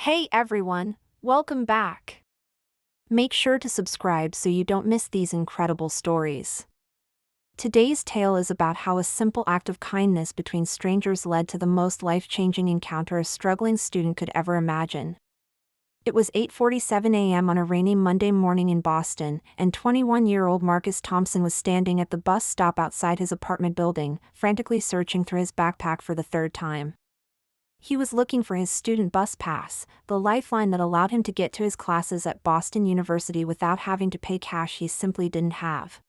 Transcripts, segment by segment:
Hey everyone, welcome back. Make sure to subscribe so you don't miss these incredible stories. Today's tale is about how a simple act of kindness between strangers led to the most life-changing encounter a struggling student could ever imagine. It was 8:47 a.m. on a rainy Monday morning in Boston, and 21-year-old Marcus Thompson was standing at the bus stop outside his apartment building, frantically searching through his backpack for the third time. He was looking for his student bus pass, the lifeline that allowed him to get to his classes at Boston University without having to pay cash he simply didn't have.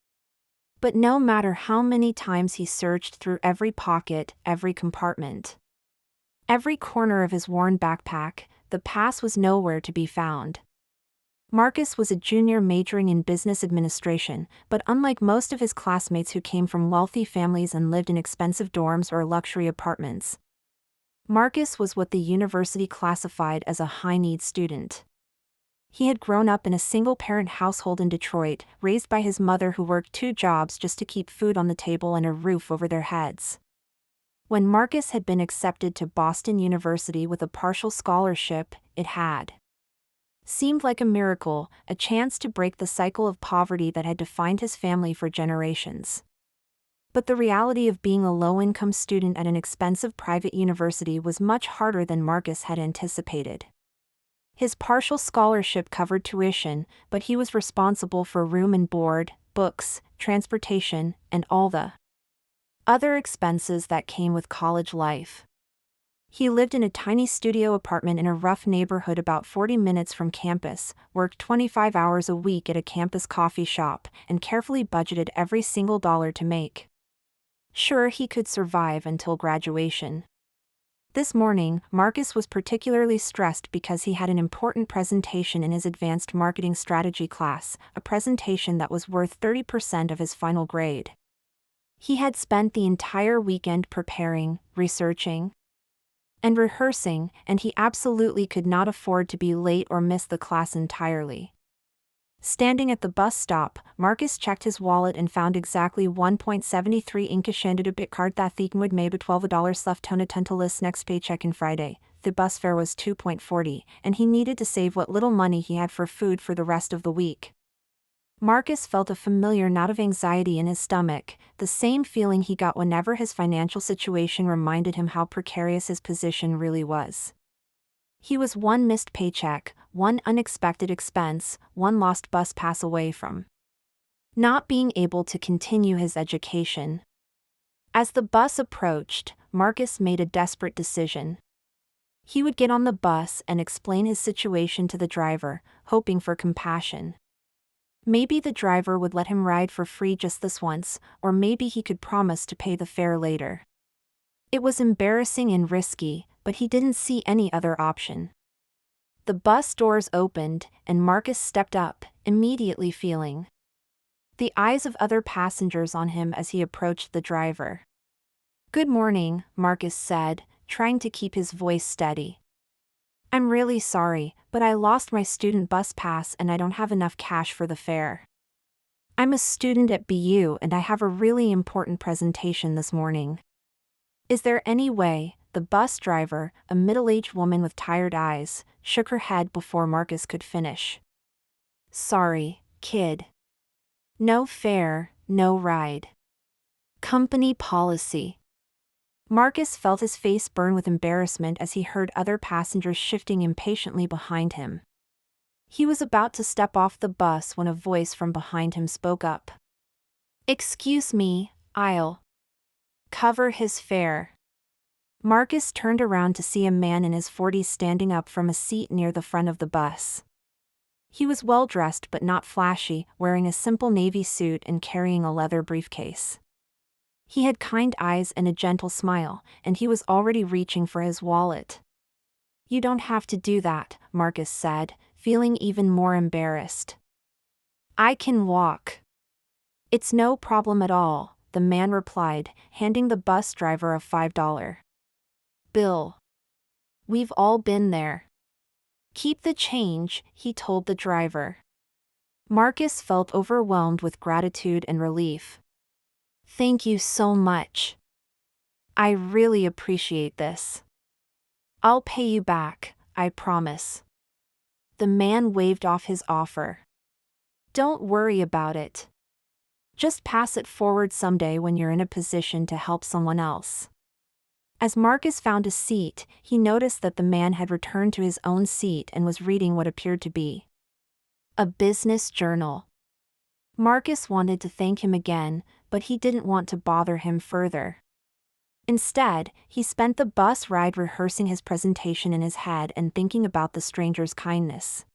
But no matter how many times he searched through every pocket, every compartment, every corner of his worn backpack, the pass was nowhere to be found. Marcus was a junior majoring in business administration, but unlike most of his classmates who came from wealthy families and lived in expensive dorms or luxury apartments, Marcus was what the university classified as a high-needs student. He had grown up in a single-parent household in Detroit, raised by his mother who worked 2 jobs just to keep food on the table and a roof over their heads. When Marcus had been accepted to Boston University with a partial scholarship, it had seemed like a miracle, a chance to break the cycle of poverty that had defined his family for generations. But the reality of being a low-income student at an expensive private university was much harder than Marcus had anticipated. His partial scholarship covered tuition, but he was responsible for room and board, books, transportation, and all the other expenses that came with college life. He lived in a tiny studio apartment in a rough neighborhood about 40 minutes from campus, worked 25 hours a week at a campus coffee shop, and carefully budgeted every single dollar to make sure he could survive until graduation. This morning, Marcus was particularly stressed because he had an important presentation in his advanced marketing strategy class, a presentation that was worth 30% of his final grade. He had spent the entire weekend preparing, researching, and rehearsing, and he absolutely could not afford to be late or miss the class entirely. Standing at the bus stop, Marcus checked his wallet and found exactly 1.73 inkashanded a bit card that would maybe $12 left on a tental list next paycheck in Friday. The bus fare was 2.40, and he needed to save what little money he had for food for the rest of the week. Marcus felt a familiar knot of anxiety in his stomach, the same feeling he got whenever his financial situation reminded him how precarious his position really was. He was one missed paycheck, one unexpected expense, one lost bus pass away from not being able to continue his education. As the bus approached, Marcus made a desperate decision. He would get on the bus and explain his situation to the driver, hoping for compassion. Maybe the driver would let him ride for free just this once, or maybe he could promise to pay the fare later. It was embarrassing and risky, but he didn't see any other option. The bus doors opened, and Marcus stepped up, immediately feeling the eyes of other passengers on him as he approached the driver. "Good morning," Marcus said, trying to keep his voice steady. "I'm really sorry, but I lost my student bus pass and I don't have enough cash for the fare. I'm a student at BU and I have a really important presentation this morning. Is there any way?" The bus driver, a middle-aged woman with tired eyes, shook her head before Marcus could finish. "Sorry, kid. No fare, no ride. Company policy." Marcus felt his face burn with embarrassment as he heard other passengers shifting impatiently behind him. He was about to step off the bus when a voice from behind him spoke up. "Excuse me, I'll cover his fare." Marcus turned around to see a man in his 40s standing up from a seat near the front of the bus. He was well-dressed but not flashy, wearing a simple navy suit and carrying a leather briefcase. He had kind eyes and a gentle smile, and he was already reaching for his wallet. "You don't have to do that," Marcus said, feeling even more embarrassed. "I can walk." "It's no problem at all," the man replied, handing the bus driver a $5 bill. "We've all been there." "Keep the change," he told the driver. Marcus felt overwhelmed with gratitude and relief. "Thank you so much. I really appreciate this. I'll pay you back," I promise." The man waved off his offer. "Don't worry about it. Just pass it forward someday when you're in a position to help someone else." As Marcus found a seat, he noticed that the man had returned to his own seat and was reading what appeared to be a business journal. Marcus wanted to thank him again, but he didn't want to bother him further. Instead, he spent the bus ride rehearsing his presentation in his head and thinking about the stranger's kindness.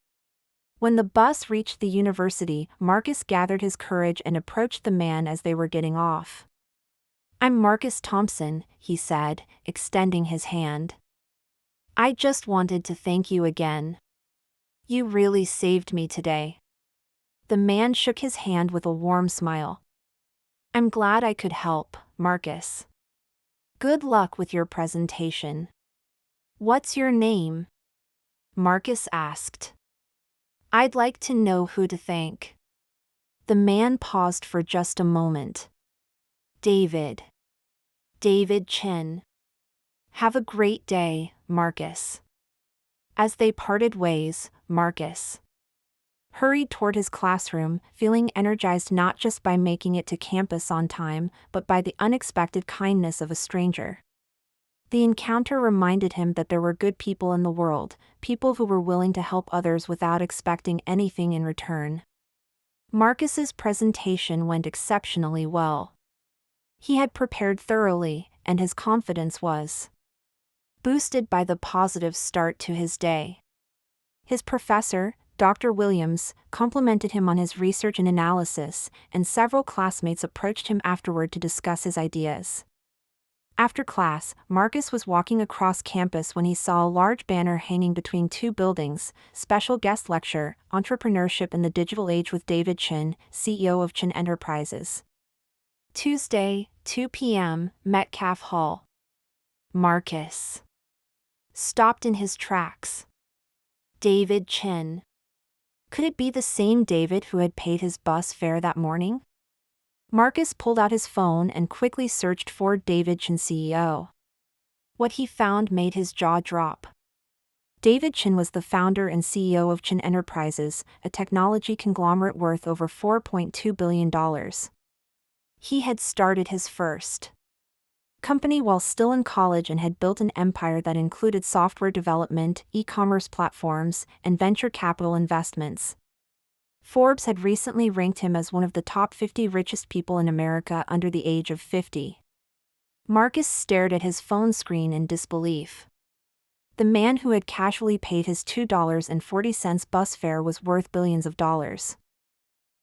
When the bus reached the university, Marcus gathered his courage and approached the man as they were getting off. "I'm Marcus Thompson," he said, extending his hand. "I just wanted to thank you again. You really saved me today." The man shook his hand with a warm smile. "I'm glad I could help, Marcus. Good luck with your presentation." "What's your name?" Marcus asked. "I'd like to know who to thank." The man paused for just a moment. "David. David Chin. Have a great day, Marcus." As they parted ways, Marcus hurried toward his classroom, feeling energized not just by making it to campus on time, but by the unexpected kindness of a stranger. The encounter reminded him that there were good people in the world, people who were willing to help others without expecting anything in return. Marcus's presentation went exceptionally well. He had prepared thoroughly, and his confidence was boosted by the positive start to his day. His professor, Dr. Williams, complimented him on his research and analysis, and several classmates approached him afterward to discuss his ideas. After class, Marcus was walking across campus when he saw a large banner hanging between two buildings: Special Guest Lecture, Entrepreneurship in the Digital Age with David Chin, CEO of Chin Enterprises. Tuesday, 2 p.m., Metcalf Hall. Marcus stopped in his tracks. David Chin. Could it be the same David who had paid his bus fare that morning? Marcus pulled out his phone and quickly searched for David Chin CEO. What he found made his jaw drop. David Chin was the founder and CEO of Chin Enterprises, a technology conglomerate worth over $4.2 billion. He had started his first company while still in college and had built an empire that included software development, e-commerce platforms, and venture capital investments. Forbes had recently ranked him as one of the top 50 richest people in America under the age of 50. Marcus stared at his phone screen in disbelief. The man who had casually paid his $2.40 bus fare was worth billions of dollars.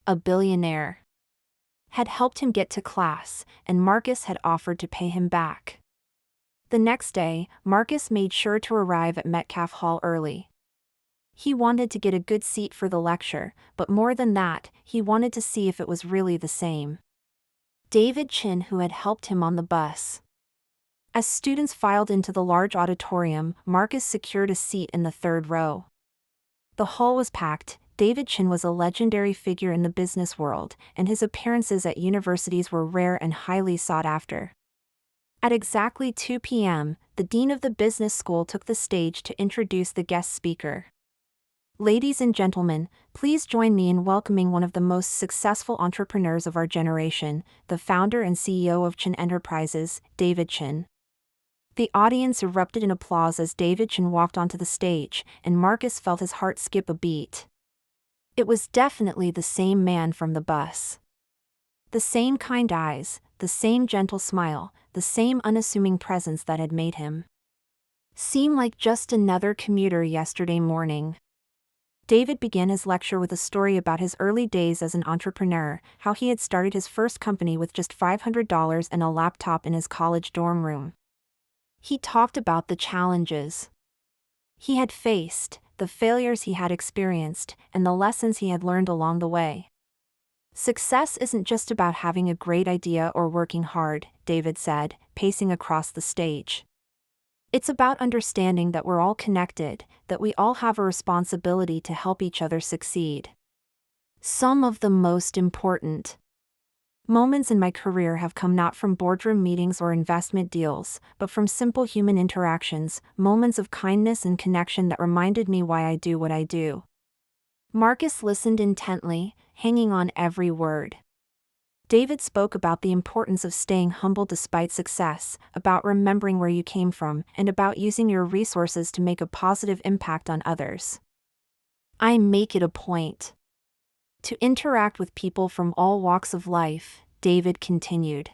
A billionaire had helped him get to class, and Marcus had offered to pay him back. The next day, Marcus made sure to arrive at Metcalf Hall early. He wanted to get a good seat for the lecture, but more than that, he wanted to see if it was really the same David Chin who had helped him on the bus. As students filed into the large auditorium, Marcus secured a seat in the third row. The hall was packed. David Chin was a legendary figure in the business world, and his appearances at universities were rare and highly sought after. At exactly 2 p.m., the dean of the business school took the stage to introduce the guest speaker. Ladies and gentlemen, please join me in welcoming one of the most successful entrepreneurs of our generation, the founder and CEO of Chin Enterprises, David Chin. The audience erupted in applause as David Chin walked onto the stage, and Marcus felt his heart skip a beat. It was definitely the same man from the bus. The same kind eyes, the same gentle smile, the same unassuming presence that had made him seem like just another commuter yesterday morning. David began his lecture with a story about his early days as an entrepreneur, how he had started his first company with just $500 and a laptop in his college dorm room. He talked about the challenges he had faced, the failures he had experienced, and the lessons he had learned along the way. Success isn't just about having a great idea or working hard, David said, pacing across the stage. It's about understanding that we're all connected, that we all have a responsibility to help each other succeed. Some of the most important Moments in my career have come not from boardroom meetings or investment deals, but from simple human interactions, moments of kindness and connection that reminded me why I do what I do. Marcus listened intently, hanging on every word. David spoke about the importance of staying humble despite success, about remembering where you came from, and about using your resources to make a positive impact on others. I make it a point to interact with people from all walks of life, David continued.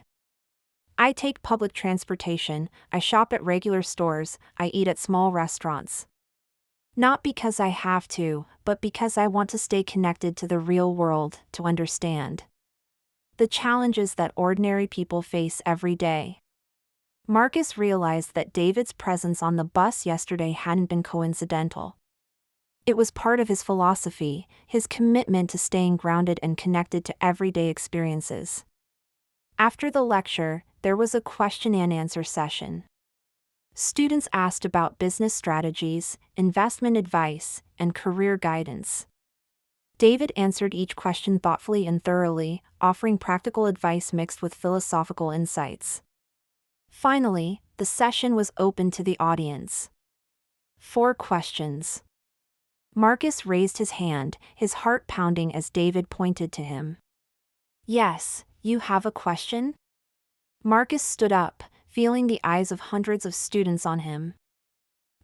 I take public transportation, I shop at regular stores, I eat at small restaurants. Not because I have to, but because I want to stay connected to the real world, to understand the challenges that ordinary people face every day. Marcus realized that David's presence on the bus yesterday hadn't been coincidental. It was part of his philosophy, his commitment to staying grounded and connected to everyday experiences. After the lecture, there was a question and answer session. Students asked about business strategies, investment advice, and career guidance. David answered each question thoughtfully and thoroughly, offering practical advice mixed with philosophical insights. Finally, the session was open to the audience. 4 questions. Marcus raised his hand, his heart pounding as David pointed to him. Yes, you have a question? Marcus stood up, feeling the eyes of hundreds of students on him.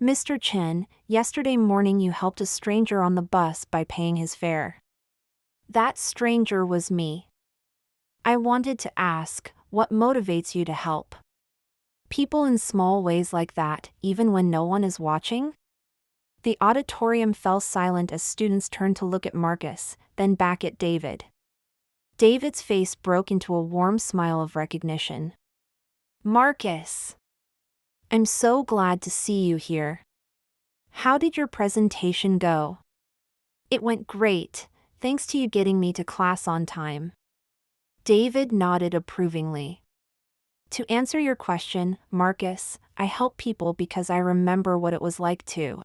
Mr. Chen, yesterday morning you helped a stranger on the bus by paying his fare. That stranger was me. I wanted to ask, what motivates you to help people in small ways like that, even when no one is watching? The auditorium fell silent as students turned to look at Marcus, then back at David. David's face broke into a warm smile of recognition. Marcus! I'm so glad to see you here. How did your presentation go? It went great, thanks to you getting me to class on time. David nodded approvingly. To answer your question, Marcus, I help people because I remember what it was like to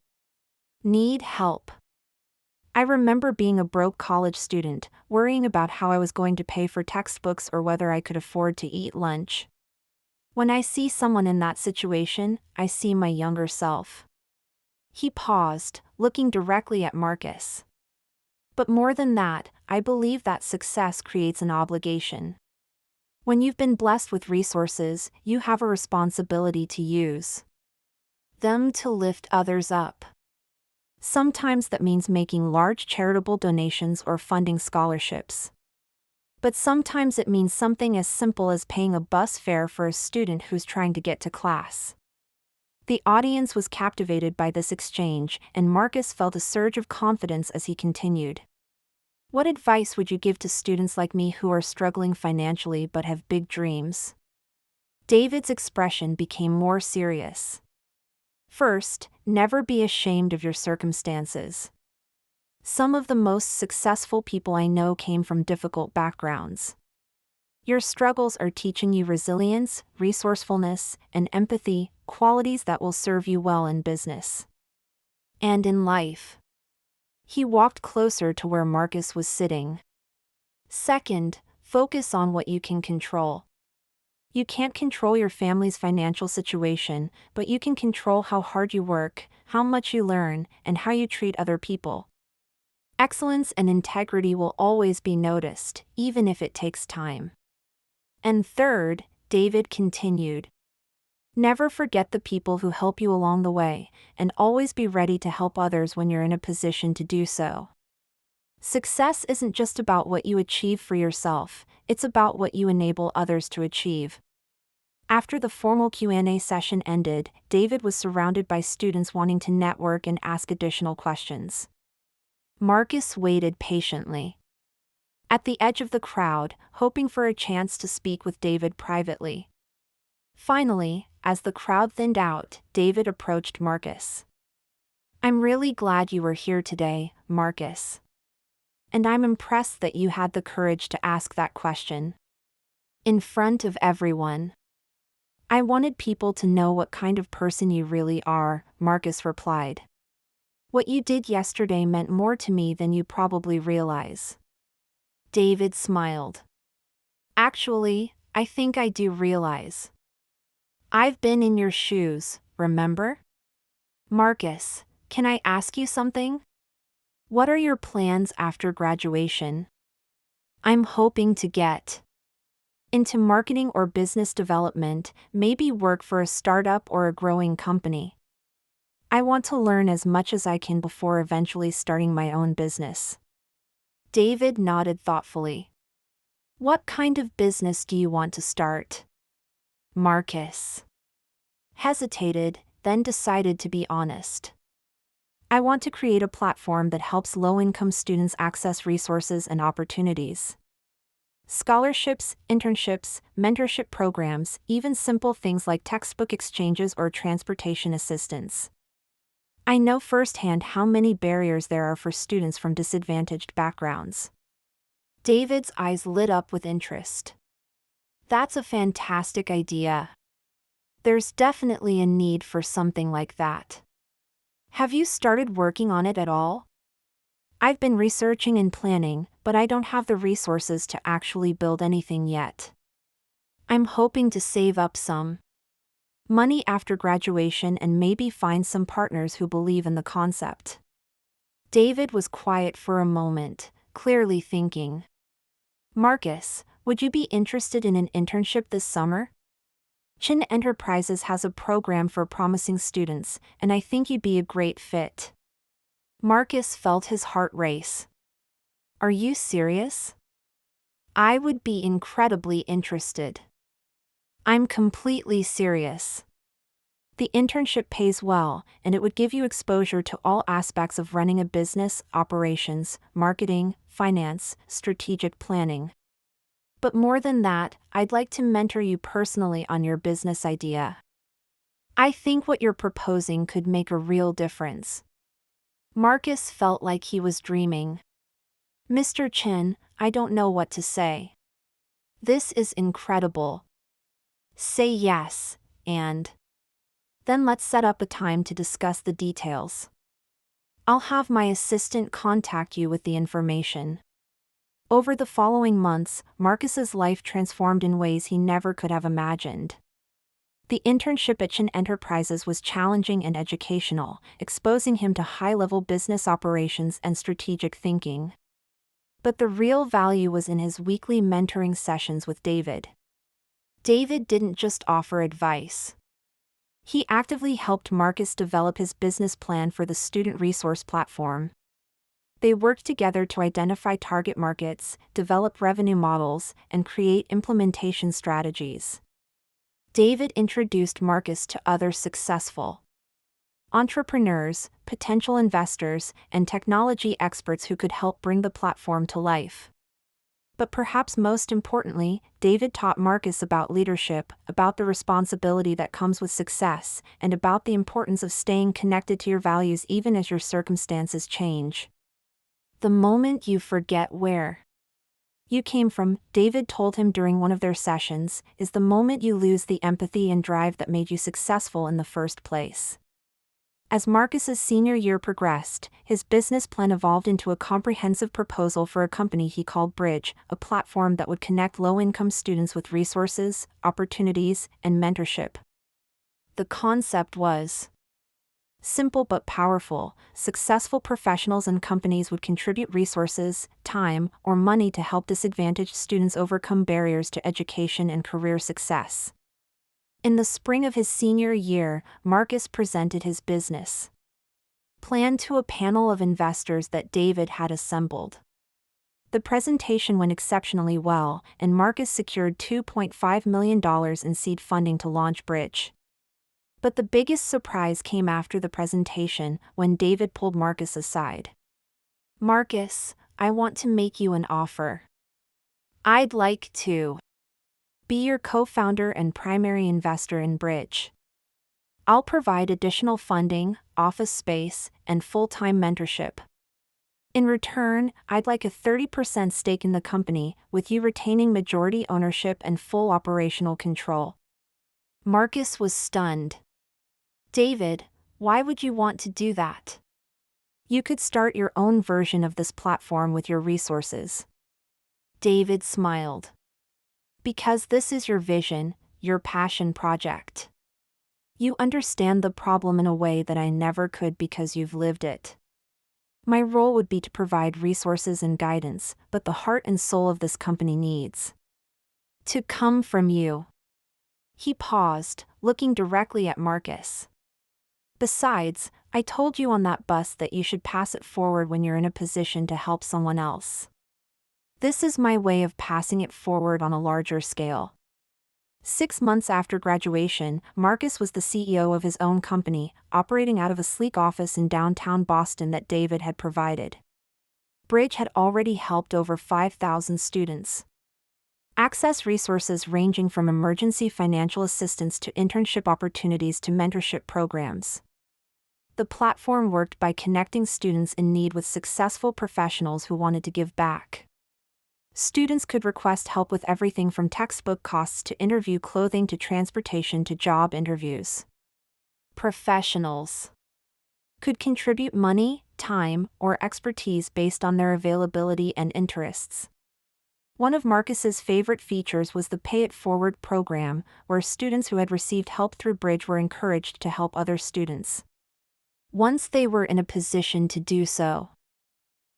need help. I remember being a broke college student, worrying about how I was going to pay for textbooks or whether I could afford to eat lunch. When I see someone in that situation, I see my younger self. He paused, looking directly at Marcus. But more than that, I believe that success creates an obligation. When you've been blessed with resources, you have a responsibility to use them to lift others up. Sometimes that means making large charitable donations or funding scholarships. But sometimes it means something as simple as paying a bus fare for a student who's trying to get to class. The audience was captivated by this exchange, and Marcus felt a surge of confidence as he continued. What advice would you give to students like me who are struggling financially but have big dreams? David's expression became more serious. First, never be ashamed of your circumstances. Some of the most successful people I know came from difficult backgrounds. Your struggles are teaching you resilience, resourcefulness, and empathy, qualities that will serve you well in business and in life. He walked closer to where Marcus was sitting. Second, focus on what you can control. You can't control your family's financial situation, but you can control how hard you work, how much you learn, and how you treat other people. Excellence and integrity will always be noticed, even if it takes time. And third, David continued. Never forget the people who help you along the way, and always be ready to help others when you're in a position to do so. Success isn't just about what you achieve for yourself, it's about what you enable others to achieve. After the formal Q&A session ended, David was surrounded by students wanting to network and ask additional questions. Marcus waited patiently at the edge of the crowd, hoping for a chance to speak with David privately. Finally, as the crowd thinned out, David approached Marcus. I'm really glad you were here today, Marcus. And I'm impressed that you had the courage to ask that question in front of everyone. I wanted people to know what kind of person you really are, Marcus replied. What you did yesterday meant more to me than you probably realize. David smiled. Actually, I think I do realize. I've been in your shoes, remember? Marcus, can I ask you something? What are your plans after graduation? I'm hoping to get into marketing or business development, maybe work for a startup or a growing company. I want to learn as much as I can before eventually starting my own business. David nodded thoughtfully. What kind of business do you want to start? Marcus hesitated, then decided to be honest. I want to create a platform that helps low-income students access resources and opportunities. Scholarships, internships, mentorship programs, even simple things like textbook exchanges or transportation assistance. I know firsthand how many barriers there are for students from disadvantaged backgrounds. David's eyes lit up with interest. That's a fantastic idea. There's definitely a need for something like that. Have you started working on it at all? I've been researching and planning, but I don't have the resources to actually build anything yet. I'm hoping to save up some money after graduation and maybe find some partners who believe in the concept. David was quiet for a moment, clearly thinking. Marcus, would you be interested in an internship this summer? Chin Enterprises has a program for promising students, and I think you'd be a great fit. Marcus felt his heart race. Are you serious? I would be incredibly interested. I'm completely serious. The internship pays well, and it would give you exposure to all aspects of running a business, operations, marketing, finance, strategic planning. But more than that, I'd like to mentor you personally on your business idea. I think what you're proposing could make a real difference. Marcus felt like he was dreaming. Mr. Chin, I don't know what to say. This is incredible. Say yes, and then let's set up a time to discuss the details. I'll have my assistant contact you with the information. Over the following months, Marcus's life transformed in ways he never could have imagined. The internship at Chin Enterprises was challenging and educational, exposing him to high-level business operations and strategic thinking. But the real value was in his weekly mentoring sessions with David. David didn't just offer advice. He actively helped Marcus develop his business plan for the student resource platform. They worked together to identify target markets, develop revenue models, and create implementation strategies. David introduced Marcus to other successful entrepreneurs, potential investors, and technology experts who could help bring the platform to life. But perhaps most importantly, David taught Marcus about leadership, about the responsibility that comes with success, and about the importance of staying connected to your values even as your circumstances change. The moment you forget where you came from, David told him during one of their sessions, is the moment you lose the empathy and drive that made you successful in the first place. As Marcus's senior year progressed, his business plan evolved into a comprehensive proposal for a company he called Bridge, a platform that would connect low-income students with resources, opportunities, and mentorship. The concept was simple but powerful. Successful professionals and companies would contribute resources, time, or money to help disadvantaged students overcome barriers to education and career success. In the spring of his senior year, Marcus presented his business plan to a panel of investors that David had assembled. The presentation went exceptionally well, and Marcus secured $2.5 million in seed funding to launch Bridge. But the biggest surprise came after the presentation, when David pulled Marcus aside. Marcus, I want to make you an offer. I'd like to be your co-founder and primary investor in Bridge. I'll provide additional funding, office space, and full-time mentorship. In return, I'd like a 30% stake in the company, with you retaining majority ownership and full operational control. Marcus was stunned. David, why would you want to do that? You could start your own version of this platform with your resources. David smiled. Because this is your vision, your passion project. You understand the problem in a way that I never could because you've lived it. My role would be to provide resources and guidance, but the heart and soul of this company needs to come from you. He paused, looking directly at Marcus. Besides, I told you on that bus that you should pass it forward when you're in a position to help someone else. This is my way of passing it forward on a larger scale. 6 months after graduation, Marcus was the CEO of his own company, operating out of a sleek office in downtown Boston that David had provided. Bridge had already helped over 5,000 students access resources ranging from emergency financial assistance to internship opportunities to mentorship programs. The platform worked by connecting students in need with successful professionals who wanted to give back. Students could request help with everything from textbook costs to interview clothing to transportation to job interviews. Professionals could contribute money, time, or expertise based on their availability and interests. One of Marcus's favorite features was the Pay It Forward program, where students who had received help through Bridge were encouraged to help other students once they were in a position to do so.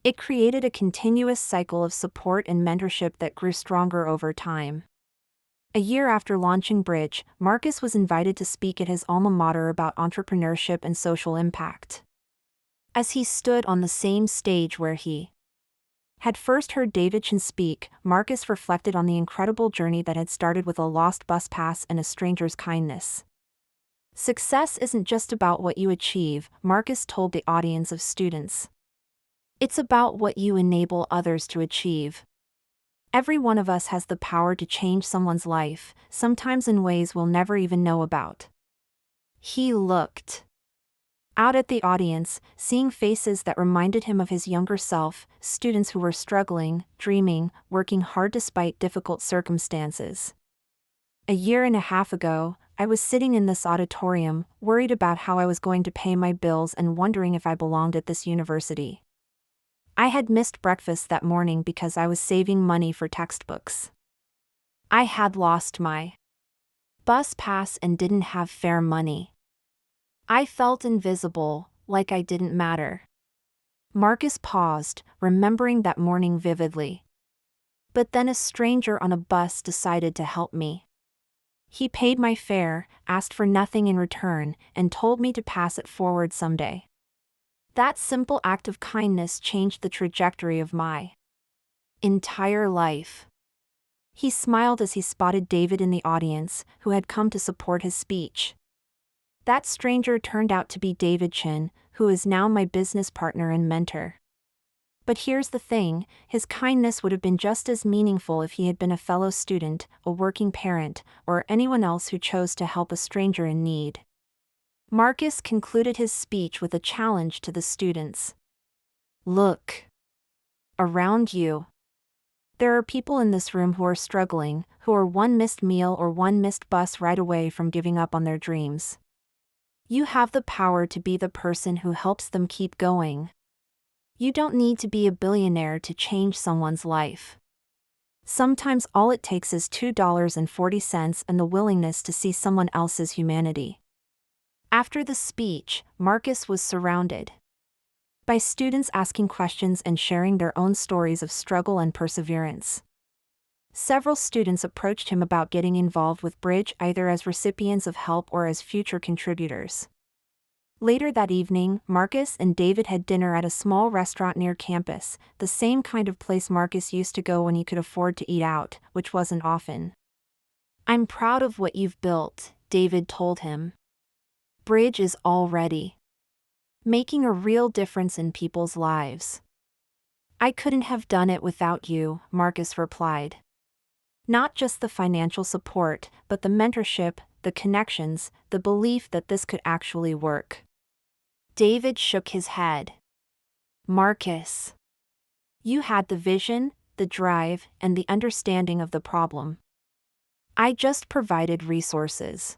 It created a continuous cycle of support and mentorship that grew stronger over time. A year after launching Bridge, Marcus was invited to speak at his alma mater about entrepreneurship and social impact. As he stood on the same stage where he had first heard David Chen speak, Marcus reflected on the incredible journey that had started with a lost bus pass and a stranger's kindness. Success isn't just about what you achieve, Marcus told the audience of students. It's about what you enable others to achieve. Every one of us has the power to change someone's life, sometimes in ways we'll never even know about. He looked out at the audience, seeing faces that reminded him of his younger self, students who were struggling, dreaming, working hard despite difficult circumstances. A year and a half ago, I was sitting in this auditorium, worried about how I was going to pay my bills and wondering if I belonged at this university. I had missed breakfast that morning because I was saving money for textbooks. I had lost my bus pass and didn't have fare money. I felt invisible, like I didn't matter. Marcus paused, remembering that morning vividly. But then a stranger on a bus decided to help me. He paid my fare, asked for nothing in return, and told me to pass it forward someday. That simple act of kindness changed the trajectory of my entire life. He smiled as he spotted David in the audience, who had come to support his speech. That stranger turned out to be David Chen, who is now my business partner and mentor. But here's the thing, his kindness would have been just as meaningful if he had been a fellow student, a working parent, or anyone else who chose to help a stranger in need. Marcus concluded his speech with a challenge to the students. Look around you. There are people in this room who are struggling, who are one missed meal or one missed bus ride away from giving up on their dreams. You have the power to be the person who helps them keep going. You don't need to be a billionaire to change someone's life. Sometimes all it takes is $2.40 and the willingness to see someone else's humanity. After the speech, Marcus was surrounded by students asking questions and sharing their own stories of struggle and perseverance. Several students approached him about getting involved with Bridge either as recipients of help or as future contributors. Later that evening, Marcus and David had dinner at a small restaurant near campus, the same kind of place Marcus used to go when he could afford to eat out, which wasn't often. I'm proud of what you've built, David told him. Bridge is already making a real difference in people's lives. I couldn't have done it without you, Marcus replied. Not just the financial support, but the mentorship, the connections, the belief that this could actually work. David shook his head. Marcus, you had the vision, the drive, and the understanding of the problem. I just provided resources.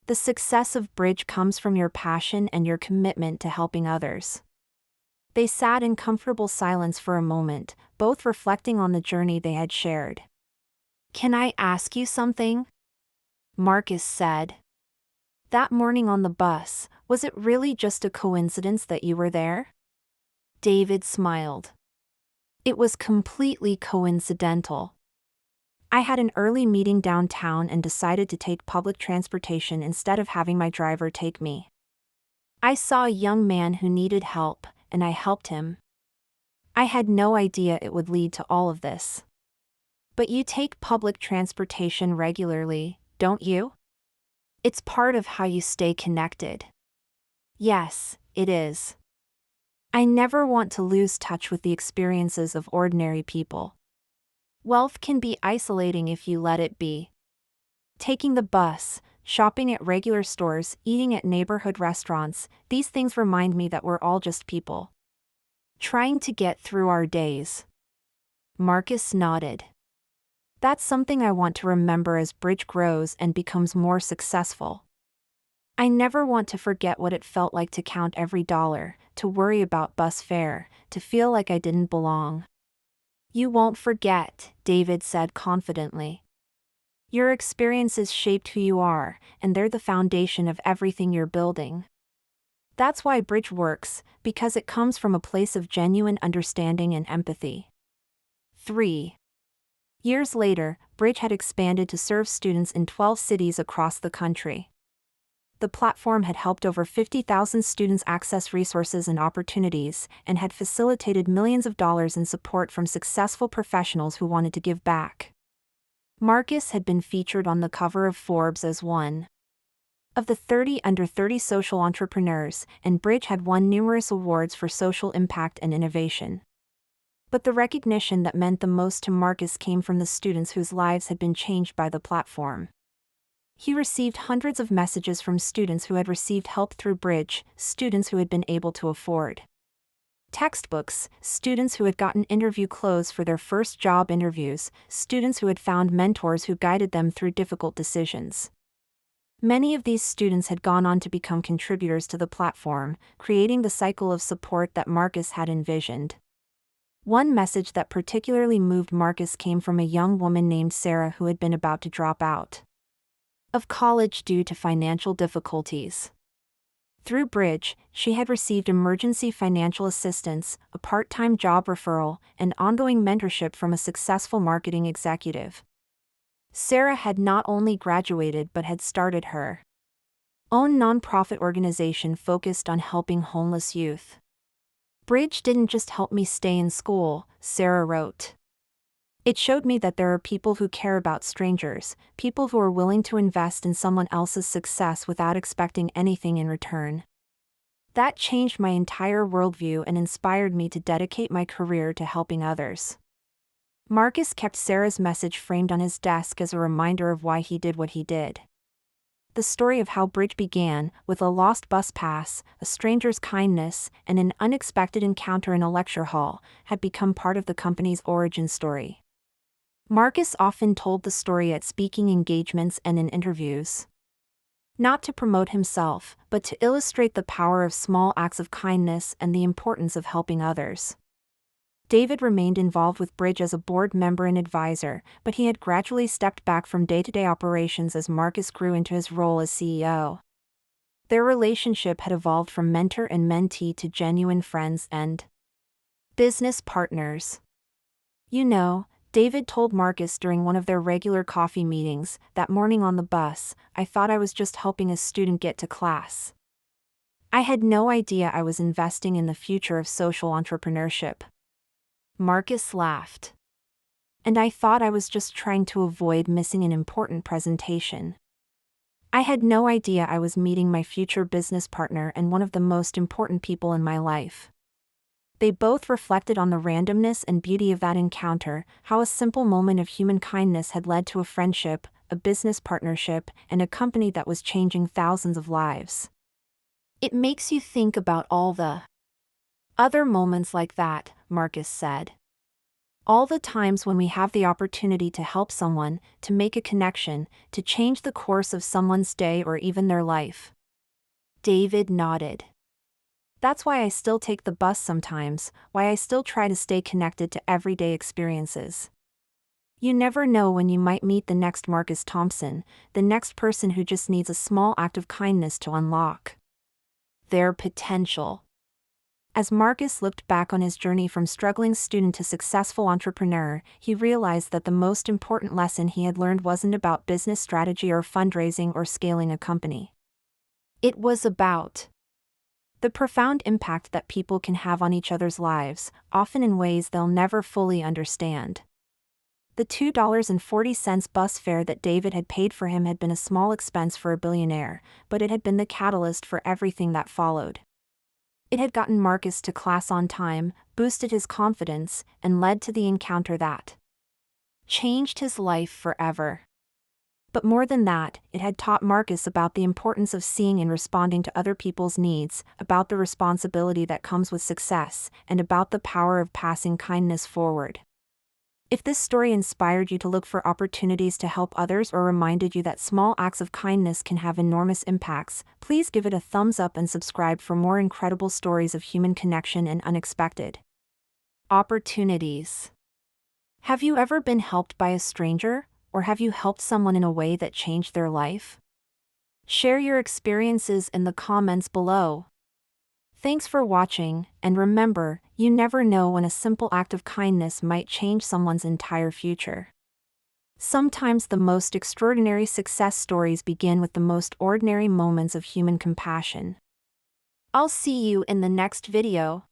The success of Bridge comes from your passion and your commitment to helping others. They sat in comfortable silence for a moment, both reflecting on the journey they had shared. Can I ask you something? Marcus said. That morning on the bus, was it really just a coincidence that you were there? David smiled. It was completely coincidental. I had an early meeting downtown and decided to take public transportation instead of having my driver take me. I saw a young man who needed help, and I helped him. I had no idea it would lead to all of this. But you take public transportation regularly, don't you? It's part of how you stay connected. Yes, it is. I never want to lose touch with the experiences of ordinary people. Wealth can be isolating if you let it be. Taking the bus, shopping at regular stores, eating at neighborhood restaurants, these things remind me that we're all just people. Trying to get through our days. Marcus nodded. That's something I want to remember as Bridge grows and becomes more successful. I never want to forget what it felt like to count every dollar, to worry about bus fare, to feel like I didn't belong. You won't forget, David said confidently. Your experiences shaped who you are, and they're the foundation of everything you're building. That's why Bridge works, because it comes from a place of genuine understanding and empathy. 3. Years later, Bridge had expanded to serve students in 12 cities across the country. The platform had helped over 50,000 students access resources and opportunities, and had facilitated millions of dollars in support from successful professionals who wanted to give back. Marcus had been featured on the cover of Forbes as one of the 30 under 30 social entrepreneurs, and Bridge had won numerous awards for social impact and innovation. But the recognition that meant the most to Marcus came from the students whose lives had been changed by the platform. He received hundreds of messages from students who had received help through Bridge, students who had been able to afford textbooks, students who had gotten interview clothes for their first job interviews, students who had found mentors who guided them through difficult decisions. Many of these students had gone on to become contributors to the platform, creating the cycle of support that Marcus had envisioned. One message that particularly moved Marcus came from a young woman named Sarah who had been about to drop out of college due to financial difficulties. Through Bridge, she had received emergency financial assistance, a part-time job referral, and ongoing mentorship from a successful marketing executive. Sarah had not only graduated but had started her own nonprofit organization focused on helping homeless youth. Bridge didn't just help me stay in school, Sarah wrote. It showed me that there are people who care about strangers, people who are willing to invest in someone else's success without expecting anything in return. That changed my entire worldview and inspired me to dedicate my career to helping others. Marcus kept Sarah's message framed on his desk as a reminder of why he did what he did. The story of how Bridge began, with a lost bus pass, a stranger's kindness, and an unexpected encounter in a lecture hall, had become part of the company's origin story. Marcus often told the story at speaking engagements and in interviews. Not to promote himself, but to illustrate the power of small acts of kindness and the importance of helping others. David remained involved with Bridge as a board member and advisor, but he had gradually stepped back from day-to-day operations as Marcus grew into his role as CEO. Their relationship had evolved from mentor and mentee to genuine friends and business partners. You know, David told Marcus during one of their regular coffee meetings, that morning on the bus, I thought I was just helping a student get to class. I had no idea I was investing in the future of social entrepreneurship. Marcus laughed. And I thought I was just trying to avoid missing an important presentation. I had no idea I was meeting my future business partner and one of the most important people in my life. They both reflected on the randomness and beauty of that encounter, how a simple moment of human kindness had led to a friendship, a business partnership, and a company that was changing thousands of lives. It makes you think about all the other moments like that, Marcus said. All the times when we have the opportunity to help someone, to make a connection, to change the course of someone's day or even their life. David nodded. That's why I still take the bus sometimes, why I still try to stay connected to everyday experiences. You never know when you might meet the next Marcus Thompson, the next person who just needs a small act of kindness to unlock their potential. As Marcus looked back on his journey from struggling student to successful entrepreneur, he realized that the most important lesson he had learned wasn't about business strategy or fundraising or scaling a company. It was about the profound impact that people can have on each other's lives, often in ways they'll never fully understand. The $2.40 bus fare that David had paid for him had been a small expense for a billionaire, but it had been the catalyst for everything that followed. It had gotten Marcus to class on time, boosted his confidence, and led to the encounter that changed his life forever. But more than that, it had taught Marcus about the importance of seeing and responding to other people's needs, about the responsibility that comes with success, and about the power of passing kindness forward. If this story inspired you to look for opportunities to help others or reminded you that small acts of kindness can have enormous impacts, please give it a thumbs up and subscribe for more incredible stories of human connection and unexpected opportunities. Have you ever been helped by a stranger, or have you helped someone in a way that changed their life? Share your experiences in the comments below. Thanks for watching, and remember, you never know when a simple act of kindness might change someone's entire future. Sometimes the most extraordinary success stories begin with the most ordinary moments of human compassion. I'll see you in the next video.